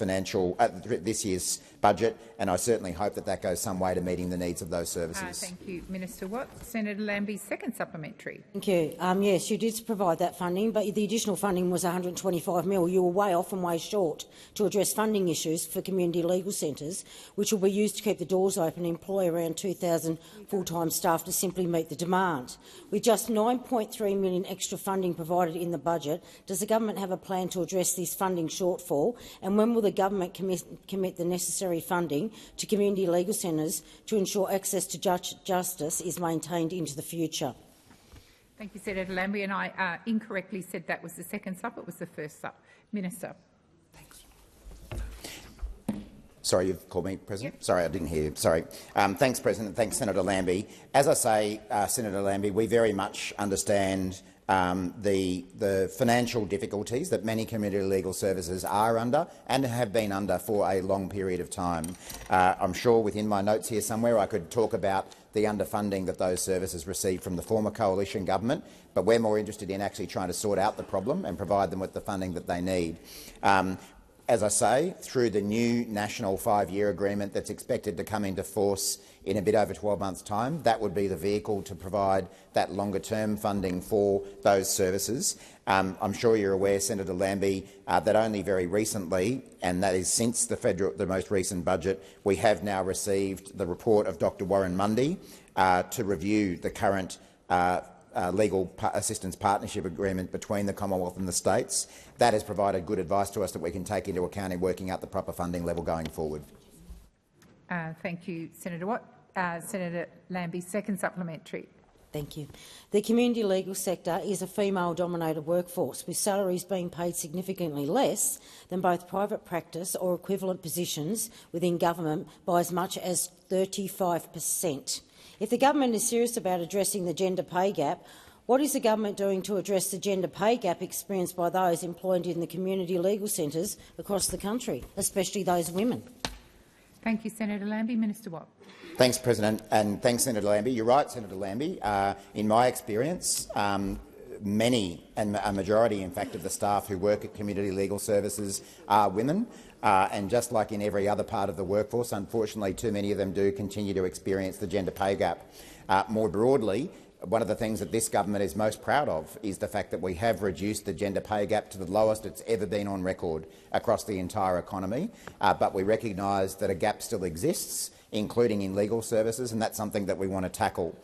budget, and I certainly hope that that goes some way to meeting the needs of those services. Thank you, Minister Watt. Senator Lambie's second supplementary. Thank you. Yes, you did provide that funding, but the additional funding was $125 million. You were way off and way short to address funding issues for community legal centres, which will be used to keep the doors open and employ around 2,000 full-time staff to simply meet the demand. With just $9.3 million extra funding provided in the budget, does the government have a plan to address this funding shortfall, and when will the government commit the necessary funding to community legal centres to ensure access to justice is maintained into the future? Thank you, Senator Lambie, and I incorrectly said that was the second sup. It was the first sup. Minister. Thanks. Sorry, you've called me, President? Yep. Sorry, I didn't hear you. Sorry. Thanks, President. Thanks, Senator Lambie. As I say, Senator Lambie, we very much understand the financial difficulties that many community legal services are under and have been under for a long period of time. I'm sure within my notes here somewhere I could talk about the underfunding that those services received from the former coalition government, but we're more interested in actually trying to sort out the problem and provide them with the funding that they need. As I say, through the new national 5-year agreement that's expected to come into force in a bit over 12 months' time, that would be the vehicle to provide that longer-term funding for those services. I'm sure you're aware, Senator Lambie, that only very recently, and that is since the most recent budget, we have now received the report of Dr Warren Mundy to review the current legal assistance partnership agreement between the Commonwealth and the states. That has provided good advice to us that we can take into account in working out the proper funding level going forward. Thank you, Senator Watt. Senator Lambie, second supplementary. Thank you. The community legal sector is a female-dominated workforce, with salaries being paid significantly less than both private practice or equivalent positions within government by as much as 35%. If the government is serious about addressing the gender pay gap, what is the government doing to address the gender pay gap experienced by those employed in the community legal centres across the country, especially those women? Thank you, Senator Lambie. Minister Watt. Thanks, President, and thanks, Senator Lambie. You're right, Senator Lambie. In my experience, many and a majority, in fact, of the staff who work at community legal services are women. And just like in every other part of the workforce, unfortunately, too many of them do continue to experience the gender pay gap. More broadly, one of the things that this government is most proud of is the fact that we have reduced the gender pay gap to the lowest it's ever been on record across the entire economy. But we recognise that a gap still exists, including in legal services, and that's something that we want to tackle.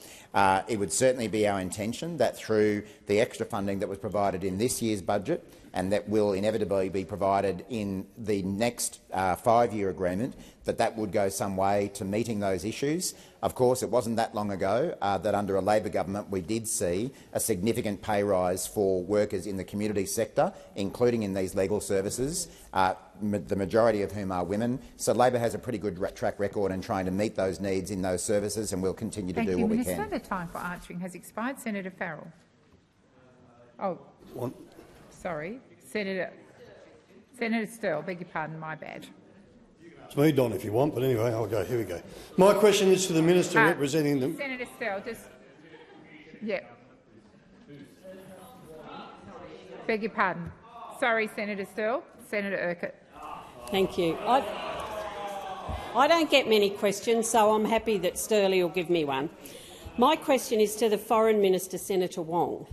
It would certainly be our intention that through the extra funding that was provided in this year's budget and that will inevitably be provided in the next 5-year agreement, that would go some way to meeting those issues. Of course, it wasn't that long ago that under a Labor government we did see a significant pay rise for workers in the community sector, including in these legal services, the majority of whom are women. So Labor has a pretty good track record in trying to meet those needs in those services, and we'll continue to do what we can. Thank you, Minister. The time for answering has expired. Senator Farrell. Oh, sorry. Senator Sterle, beg your pardon, my bad. It's me, Don, if you want, but anyway, I'll go. Here we go. My question is to the Minister representing the... Senator Sterle, just... Yeah. Beg your pardon. Sorry, Senator Sterle. Senator Urquhart. Thank you. I don't get many questions, so I'm happy that Sturley will give me one. My question is to the Foreign Minister, Senator Wong.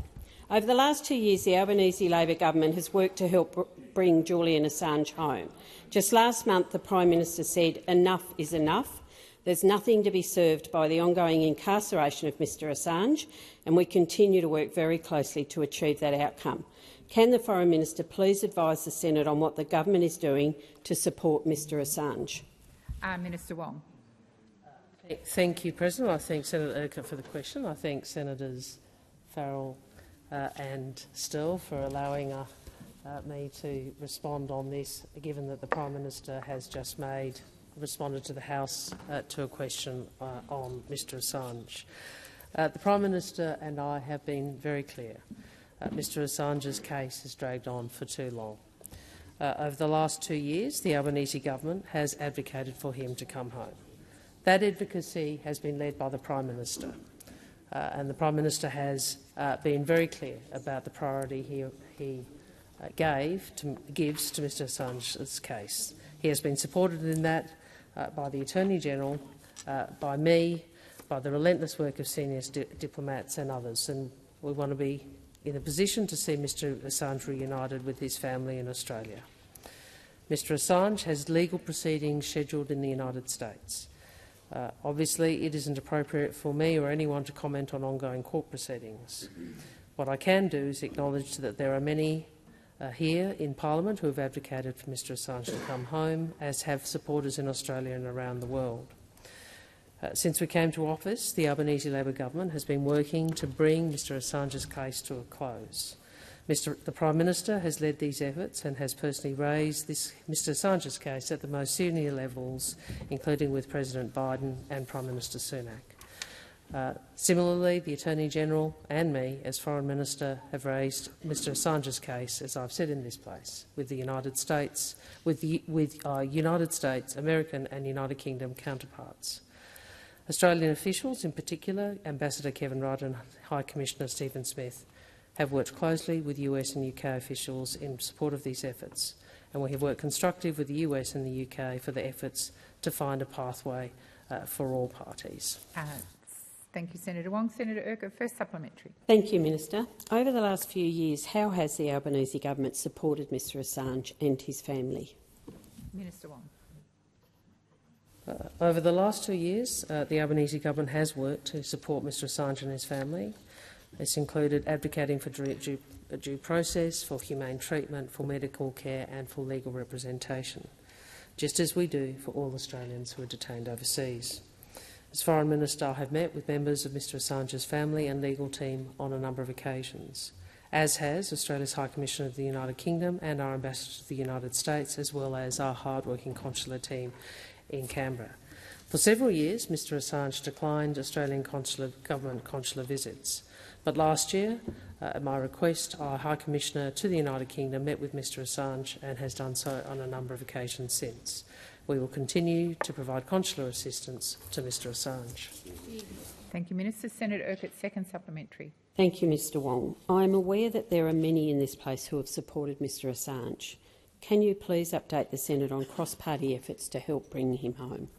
Over the last 2 years, the Albanese Labor government has worked to help bring Julian Assange home. Just last month, the Prime Minister said enough is enough. There's nothing to be served by the ongoing incarceration of Mr Assange, and we continue to work very closely to achieve that outcome. Can the Foreign Minister please advise the Senate on what the government is doing to support Mr Assange? Minister Wong. Thank you, President. I thank Senator Urquhart for the question. I thank Senators Farrell and Still for allowing me to respond on this, given that the Prime Minister has just responded to the House to a question on Mr Assange. The Prime Minister and I have been very clear. Mr Assange's case has dragged on for too long. Over the last 2 years, the Albanese government has advocated for him to come home. That advocacy has been led by the Prime Minister, and the Prime Minister has been very clear about the priority he gives to Mr Assange's case. He has been supported in that by the Attorney-General, by me, by the relentless work of senior diplomats and others, and we want to be in a position to see Mr Assange reunited with his family in Australia. Mr Assange has legal proceedings scheduled in the United States. Obviously, it isn't appropriate for me or anyone to comment on ongoing court proceedings. What I can do is acknowledge that there are many here in Parliament who have advocated for Mr Assange to come home, as have supporters in Australia and around the world. Since we came to office, the Albanese Labor government has been working to bring Mr Assange's case to a close. The Prime Minister has led these efforts and has personally raised Mr Assange's case at the most senior levels, including with President Biden and Prime Minister Sunak. Similarly, the Attorney-General and me, as Foreign Minister, have raised Mr Assange's case, as I've said in this place, with the United States, American and United Kingdom counterparts. Australian officials, in particular Ambassador Kevin Rudd and High Commissioner Stephen Smith, have worked closely with US and UK officials in support of these efforts, and we have worked constructively with the US and the UK for the efforts to find a pathway for all parties. Thank you, Senator Wong. Senator Urquhart, first supplementary. Thank you, Minister. Over the last few years, how has the Albanese government supported Mr Assange and his family? Minister Wong. Over the last 2 years, the Albanese government has worked to support Mr Assange and his family. It's included advocating for due process, for humane treatment, for medical care and for legal representation, just as we do for all Australians who are detained overseas. As Foreign Minister, I have met with members of Mr Assange's family and legal team on a number of occasions, as has Australia's High Commissioner of the United Kingdom and our Ambassador to the United States, as well as our hard-working consular team in Canberra. For several years, Mr Assange declined Australian government consular visits, but last year, at my request, our High Commissioner to the United Kingdom met with Mr Assange and has done so on a number of occasions since. We will continue to provide consular assistance to Mr Assange. Thank you, Minister. Senator Urquhart, second supplementary. Thank you, Mr Wong. I am aware that there are many in this place who have supported Mr Assange. Can you please update the Senate on cross-party efforts to help bring him home?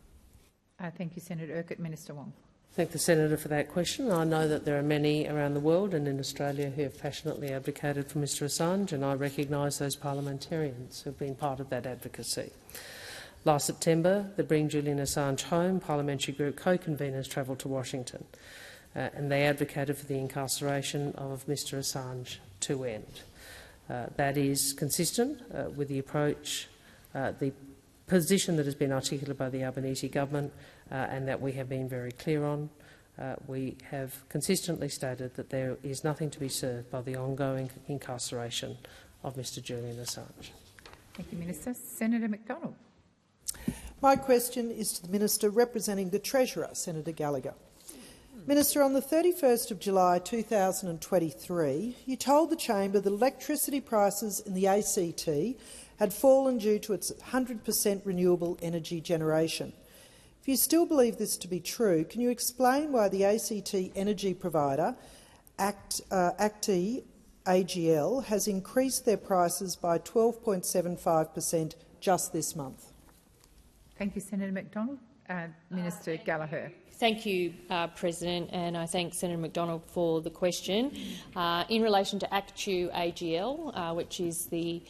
Thank you, Senator Urquhart. Minister Wong. Thank the Senator for that question. I know that there are many around the world and in Australia who have passionately advocated for Mr Assange, and I recognise those parliamentarians who have been part of that advocacy. Last September, the Bring Julian Assange Home parliamentary group co-conveners travelled to Washington, and they advocated for the incarceration of Mr Assange to end. That is consistent with the approach, the position that has been articulated by the Albanese government and that we have been very clear on. We have consistently stated that there is nothing to be served by the ongoing incarceration of Mr Julian Assange. Thank you, Minister. Senator McDonald. My question is to the Minister representing the Treasurer, Senator Gallagher. Minister, on the 31st of July 2023, you told the chamber that electricity prices in the ACT had fallen due to its 100% renewable energy generation. If you still believe this to be true, can you explain why the ACT energy provider, ACTE, AGL has increased their prices by 12.75% just this month? Thank you, Senator McDonald. Minister Gallagher. Thank you, President, and I thank Senator McDonald for the question. In relation to Actu AGL, which is the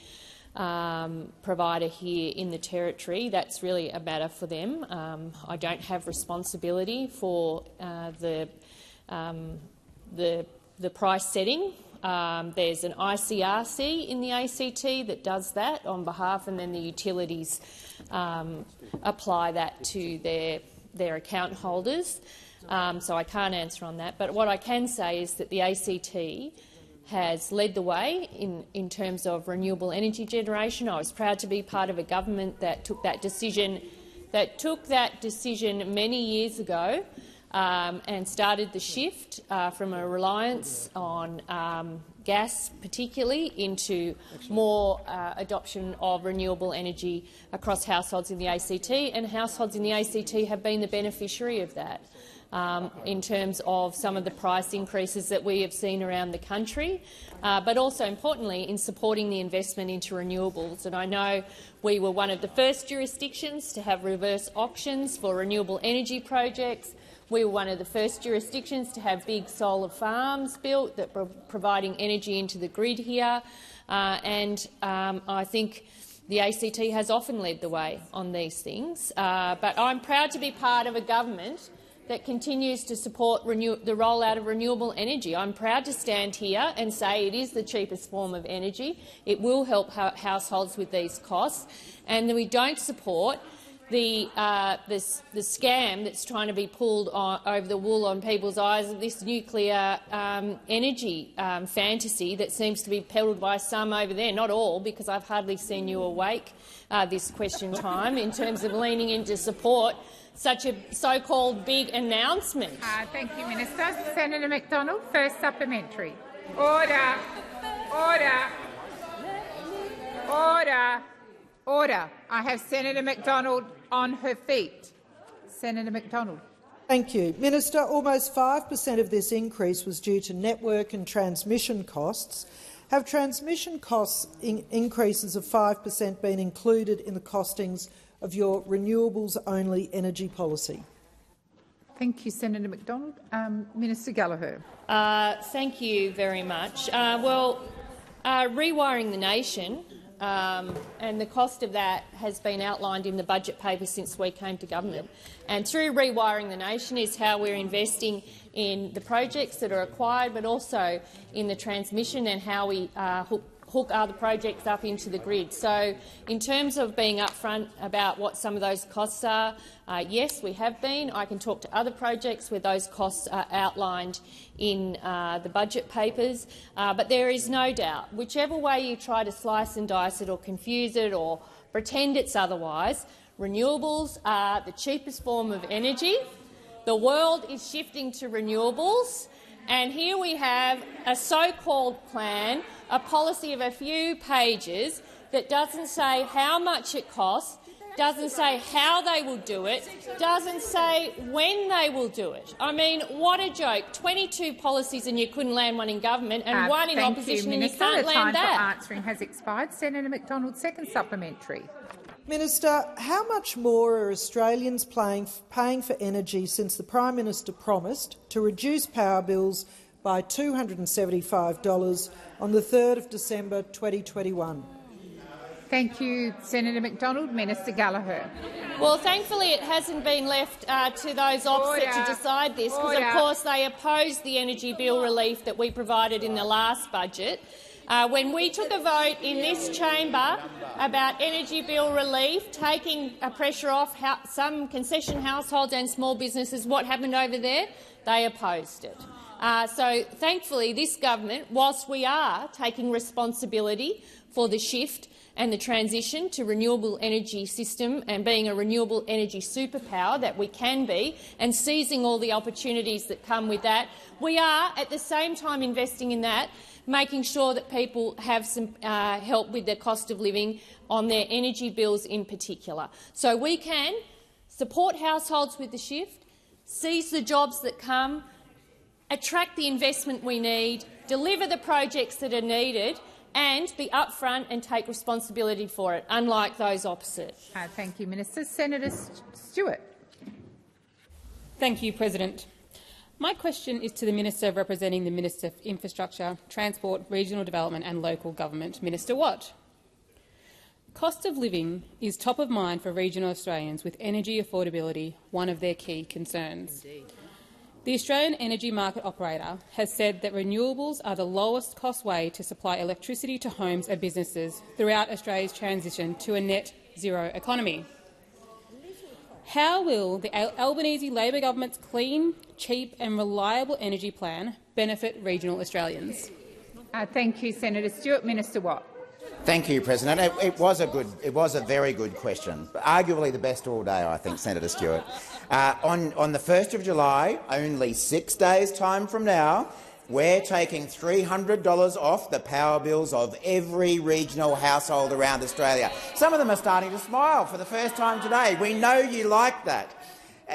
provider here in the Territory, that's really a matter for them. I don't have responsibility for the price setting. There's an ICRC in the ACT that does that on behalf, and then the utilities apply that to their account holders. So I can't answer on that. But what I can say is that the ACT has led the way in terms of renewable energy generation. I was proud to be part of a government that took that decision many years ago and started the shift from a reliance on gas particularly into more adoption of renewable energy across households in the ACT, and households in the ACT have been the beneficiary of that. In terms of some of the price increases that we have seen around the country, but also importantly in supporting the investment into renewables. And I know we were one of the first jurisdictions to have reverse auctions for renewable energy projects. We were one of the first jurisdictions to have big solar farms built that were providing energy into the grid here, and I think the ACT has often led the way on these things. But I'm proud to be part of a government that continues to support the rollout of renewable energy. I'm proud to stand here and say it is the cheapest form of energy. It will help households with these costs, and that we don't support the scam that's trying to be pulled over the wool on people's eyes of this nuclear energy fantasy that seems to be peddled by some over there. Not all, because I've hardly seen you awake this question time in terms of leaning in to support such a so-called big announcement. Thank you, Minister. Senator McDonald, first supplementary. Order. Order. Order. Order. I have Senator McDonald on her feet. Senator McDonald. Thank you. Minister, almost 5% of this increase was due to network and transmission costs. Have transmission costs increases of 5% been included in the costings of your renewables-only energy policy? Thank you, Senator McDonald. Minister Gallagher. Thank you very much. Rewiring the nation and the cost of that has been outlined in the budget paper since we came to government. And through Rewiring the Nation is how we're investing in the projects that are acquired, but also in the transmission and how we hook other projects up into the grid. So in terms of being upfront about what some of those costs are, yes, we have been. I can talk to other projects where those costs are outlined in the budget papers. But there is no doubt, whichever way you try to slice and dice it or confuse it or pretend it's otherwise, renewables are the cheapest form of energy. The world is shifting to renewables. And here we have a so-called plan, a policy of a few pages that doesn't say how much it costs, doesn't say how they will do it, doesn't say when they will do it. I mean, what a joke. 22 policies and you couldn't land one in government and one in opposition and you can't land that. The time for answering has expired. Senator McDonald, second supplementary. Minister, how much more are Australians paying for energy since the Prime Minister promised to reduce power bills by $275 on the 3rd of December 2021? Thank you, Senator McDonald. Minister Gallagher. Well, thankfully it hasn't been left to those opposite to decide this, because of course they opposed the energy bill relief that we provided in the last budget. When we took a vote in this chamber about energy bill relief, taking pressure off some concession households and small businesses, what happened over there? They opposed it. So thankfully this government, whilst we are taking responsibility for the shift and the transition to renewable energy system and being a renewable energy superpower that we can be, and seizing all the opportunities that come with that, we are at the same time investing in that, making sure that people have some help with their cost of living on their energy bills in particular. So we can support households with the shift, seize the jobs that come, attract the investment we need, deliver the projects that are needed and be upfront and take responsibility for it, unlike those opposite. Thank you, Minister. Senator Stewart. Thank you, President. My question is to the Minister representing the Minister for Infrastructure, Transport, Regional Development and Local Government, Minister Watt. Cost of living is top of mind for regional Australians, with energy affordability one of their key concerns. Indeed. The Australian Energy Market Operator has said that renewables are the lowest cost way to supply electricity to homes and businesses throughout Australia's transition to a net zero economy. How will the Albanese Labor government's clean, cheap and reliable energy plan benefit regional Australians? Thank you, Senator Stewart. Minister Watt. Thank you, President. It was a very good question, arguably the best all day, I think, Senator Stewart. On the 1st of July, only 6 days' time from now, we're taking $300 off the power bills of every regional household around Australia. Some of them are starting to smile for the first time today. We know you like that.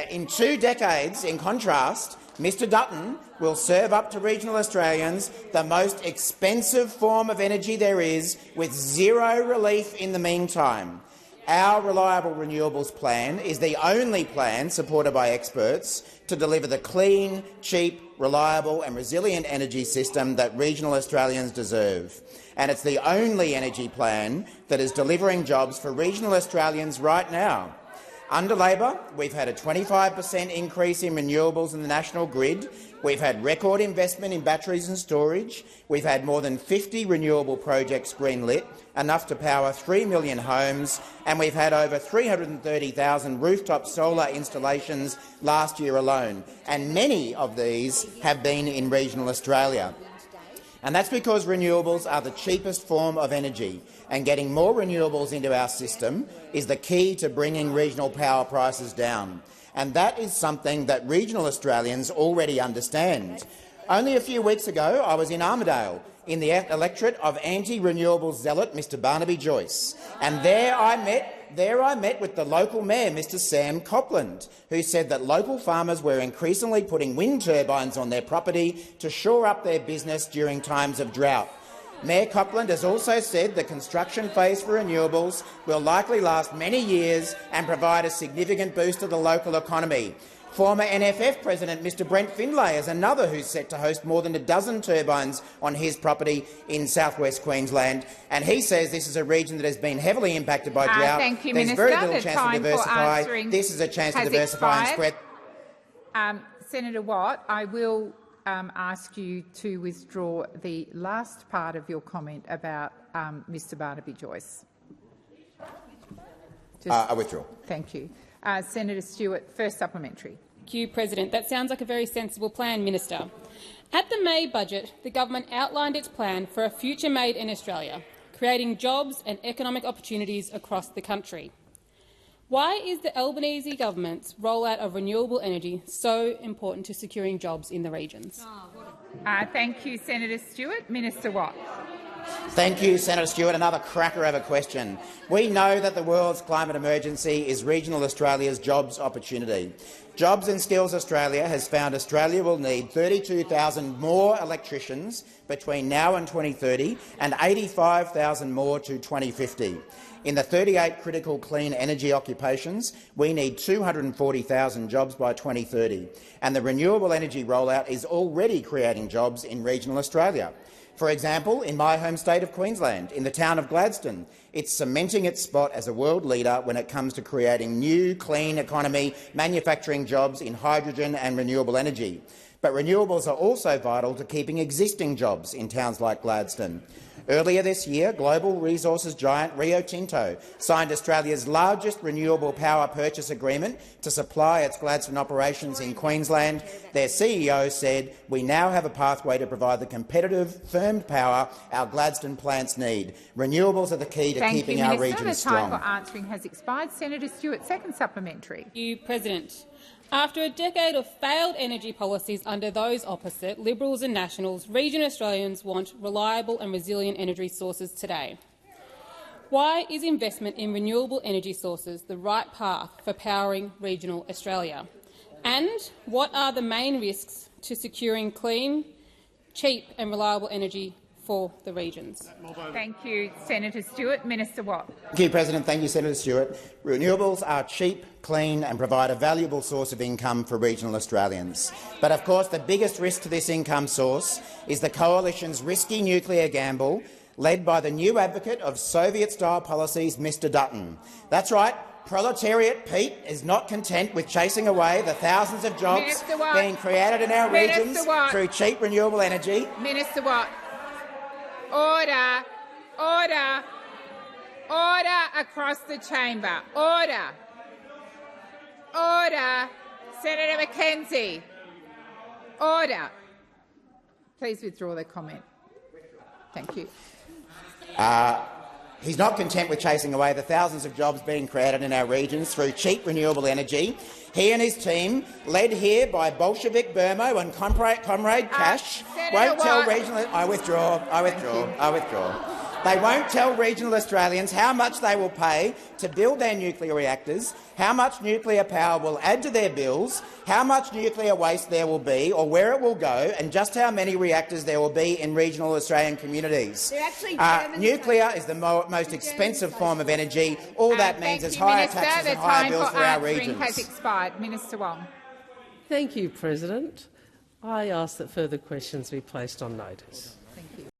In 2 decades, in contrast, Mr Dutton will serve up to regional Australians the most expensive form of energy there is, with zero relief in the meantime. Our Reliable Renewables plan is the only plan supported by experts to deliver the clean, cheap, reliable and resilient energy system that regional Australians deserve. And it's the only energy plan that is delivering jobs for regional Australians right now. Under Labor, we've had a 25% increase in renewables in the national grid. We've had record investment in batteries and storage. We've had more than 50 renewable projects greenlit, enough to power 3 million homes, and we've had over 330,000 rooftop solar installations last year alone, and many of these have been in regional Australia. And that's because renewables are the cheapest form of energy, and getting more renewables into our system is the key to bringing regional power prices down. And that is something that regional Australians already understand. Only a few weeks ago, I was in Armidale, in the electorate of anti-renewables zealot Mr Barnaby Joyce, and there I met with the local mayor, Mr Sam Copland, who said that local farmers were increasingly putting wind turbines on their property to shore up their business during times of drought. Mayor Copland has also said the construction phase for renewables will likely last many years and provide a significant boost to the local economy. Former NFF President Mr Brent Findlay is another who's set to host more than a dozen turbines on his property in south-west Queensland, and he says this is a region that has been heavily impacted by drought. Thank you, There's Minister. very little chance to diversify. This is a chance to diversify and spread. Senator Watt, I will ask you to withdraw the last part of your comment about Mr Barnaby Joyce. I withdraw. Thank you. Senator Stewart, first supplementary. Thank you, President. That sounds like a very sensible plan, Minister. At the May budget, the government outlined its plan for a future made in Australia, creating jobs and economic opportunities across the country. Why is the Albanese government's rollout of renewable energy so important to securing jobs in the regions? Thank you, Senator Stewart. Minister Watt. Thank you, Senator Stewart. Another cracker of a question. We know that the world's climate emergency is regional Australia's jobs opportunity. Jobs and Skills Australia has found Australia will need 32,000 more electricians between now and 2030 and 85,000 more to 2050. In the 38 critical clean energy occupations, we need 240,000 jobs by 2030, and the renewable energy rollout is already creating jobs in regional Australia. For example, in my home state of Queensland, in the town of Gladstone, it's cementing its spot as a world leader when it comes to creating new, clean economy manufacturing jobs in hydrogen and renewable energy. But renewables are also vital to keeping existing jobs in towns like Gladstone. Earlier this year, global resources giant Rio Tinto signed Australia's largest renewable power purchase agreement to supply its Gladstone operations in Queensland. Their CEO said, "We now have a pathway to provide the competitive, firmed power our Gladstone plants need. Renewables are the key to keeping our region strong." The time for answering has expired. Senator Stewart, second supplementary. Thank you, President. After a decade of failed energy policies under those opposite, Liberals and Nationals, regional Australians want reliable and resilient energy sources today. Why is investment in renewable energy sources the right path for powering regional Australia? And what are the main risks to securing clean, cheap and reliable energy for the regions? Thank you, Senator Stewart. Minister Watt. Thank you, President. Thank you, Senator Stewart. Renewables are cheap, clean and provide a valuable source of income for regional Australians. But of course the biggest risk to this income source is the Coalition's risky nuclear gamble, led by the new advocate of Soviet-style policies, Mr Dutton. That's right. Proletariat Pete is not content with chasing away the thousands of jobs being created in our regions through cheap renewable energy. Minister Watt. Order. Order. Order across the chamber. Order. Order. Senator McKenzie. Order. Please withdraw the comment. Thank you. He's not content with chasing away the thousands of jobs being created in our regions through cheap renewable energy. He and his team, led here by Bolshevik Burmo and Comrade Cash, won't tell regional— I withdraw. They won't tell regional Australians how much they will pay to build their nuclear reactors, how much nuclear power will add to their bills, how much nuclear waste there will be or where it will go, and just how many reactors there will be in regional Australian communities. Nuclear is the most expensive form of energy. All that means is higher taxes and higher bills for our regions. Has expired. Minister Wong. Thank you, President. I ask that further questions be placed on notice. Thank you.